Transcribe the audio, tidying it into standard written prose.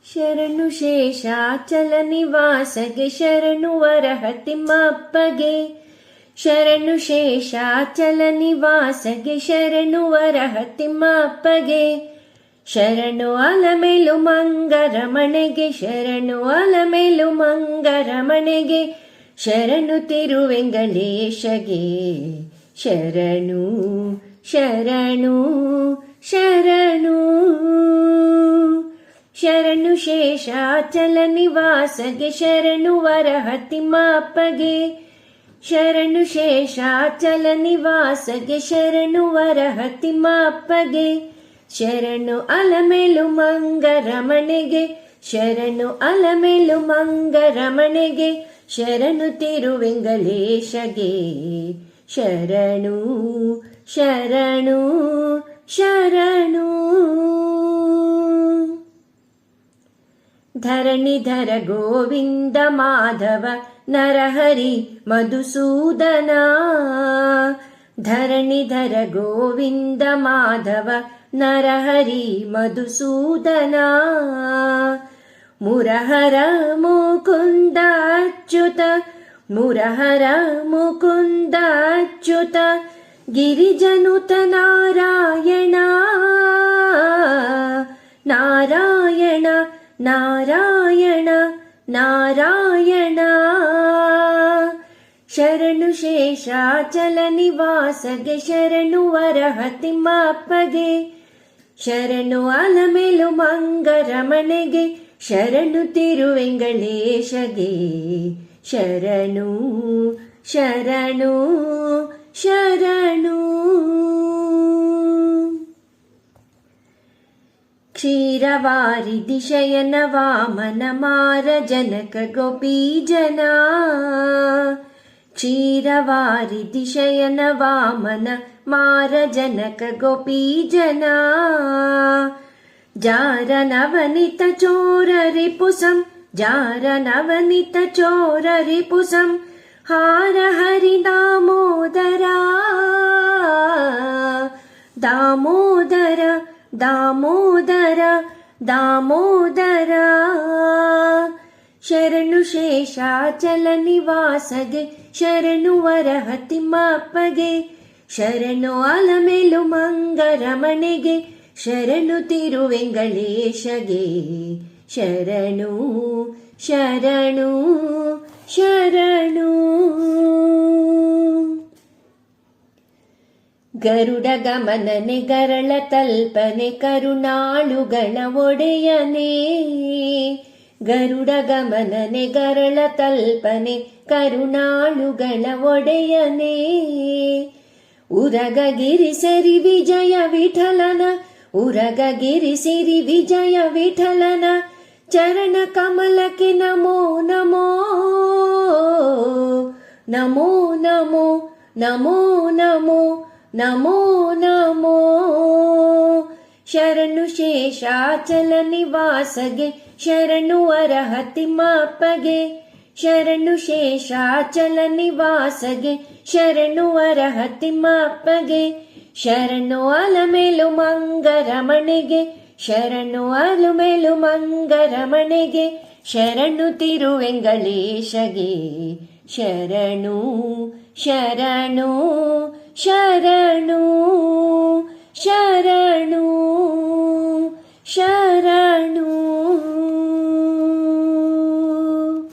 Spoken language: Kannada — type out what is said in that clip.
ಶರಣು ಶೇಷಾಚಲ ನಿವಾಸಗೆ ಶರಣು ವರಹತಿಮ್ಮಪ್ಪಗೆ ಶರಣು ಶೇಷಾಚಲ ನಿವಾಸಗೆ ಶರಣು ವರಹತಿಮ್ಮಪ್ಪಗೆ ಶರಣು ಅಲಮೇಲು ಮಂಗರಮಣೆಗೆ ಶರಣು ಅಲಮೇಲು ಮಂಗರಮಣೆಗೆ ಶರಣು ತಿರುವೆಂಗಳೇಶಗೆ ಶರಣು ಶರಣು ಶರಣು ಶರಣು ಶೇಷಾಚಲ ನಿವಾಸಗೆ ಶರಣು ವರಹತಿಮ್ಮಪ್ಪಗೆ ಶರಣು ಶೇಷಾಚಲ ನಿವಾಸಗೆ ಶರಣು ವರಹತಿಮ್ಮಪ್ಪಗೆ ಶರಣು ಅಲಮೇಲು ಮಂಗರಮಣೆಗೆ ಶರಣು ಅಲಮೇಲು ಮಂಗರಮಣೆಗೆ ಶರಣು ತಿರುವೆಂಗಳೇಶಗೆ ಶರಣು ಶರಣು ಶರಣು ಧರಣಿಧರ ಗೋವಿಂದ ಮಾಧವ ನರಹರಿ ಮಧುಸೂದನ ಧರಣಿಧರ ಗೋವಿಂದ ಮಾಧವ ನರಹರಿ ಮಧುಸೂದನ ಮುರಹರ ಮುಕುಂದ ಅಚ್ಯುತ ಮುರಹರ ಮುಕುಂದ ಅಚ್ಯುತ ಗಿರಿಜನುತ ನಾರಾಯಣ ನಾರಾಯಣ ನಾರಾಯಣ ನಾರಾಯಣ ಶರಣು ಶೇಷಾಚಲ ನಿವಾಸಗೆ ಶರಣು ವರಹತಿಮ್ಮಪ್ಪಗೆ ಶರಣು ಅಲಮೇಲು ಮಂಗರಮಣೆಗೆ ಶರಣು ತಿರುವೆಂಗಳೇಶಗೆ ಶರಣು ಶರಣು ಶರಣು ಕ್ಷೀರವಾರಿಧಿ ಶಯನ ವಾಮನ ಮಾರ ಜನಕ ಗೋಪೀಜನ ಕ್ಷೀರವಾರಿಧಿ ಶಯನ ವಾಮನ ಮಾರ ಜನಕ ಗೋಪೀಜನ ಜಾರ ನವನಿತ ಚೋರ ರಿಪುಸಂ ಜಾರ ನವನಿತ ಚೋರ ರಿಪುಸಂ ಹಾರ ಹರಿ ದಾಮೋದರ ದಾಮೋದರ ದಾಮೋದರ ದಾಮೋದರ ಶರಣು ಶೇಷಾಚಲ ನಿವಾಸಗೆ ಶರಣು ವರಹತಿಮ್ಮಪ್ಪಗೆ ಶರಣು ಅಲಮೇಲು ಮಂಗರಮಣೆಗೆ ಶರಣು ತಿರುವೆಂಗಳೇಶಗೆ ಶರಣು ಶರಣು ಶರಣು ಗರುಡ ಗಮನನೆ ಗರಳ ತಲ್ಪನೆ ಕರುಣಾಳುಗಳ ಒಡೆಯನೇ ಗರುಡ ಗಮನನೆ ಗರಳ ತಲ್ಪನೆ ಕರುಣಾಳುಗಳ ಒಡೆಯನೇ ಉರಗಗಿರಿ ಸರಿ ವಿಜಯ ವಿಠಲನ ಉರಗಗಿರಿ ಸಿರಿ ವಿಜಯ ವಿಠಲನ ಚರಣ ಕಮಲಕ್ಕೆ ನಮೋ ನಮೋ ನಮೋ ನಮೋ ನಮೋ ನಮೋ ನಮೋ ನಮೋ ಶರಣು ಶೇಷಾಚಲ ನಿವಾಸಗೆ ಶರಣು ವರಹತಿಮ್ಮಪ್ಪಗೆ ಶರಣು ಶೇಷಾಚಲ ನಿವಾಸಗೆ ಶರಣು ವರಹತಿಮ್ಮಪ್ಪಗೆ ಶರಣು ಅಲಮೇಲು ಮಂಗರಮಣೆಗೆ ಶರಣು ಅಲಮೇಲು ಮಂಗರಮಣೆಗೆ ಶರಣು ತಿರುವೆಂಗಳೇಶಗೆ ಶರಣು ಶರಣು ಶರಣು ಶರಣು ಶರಣು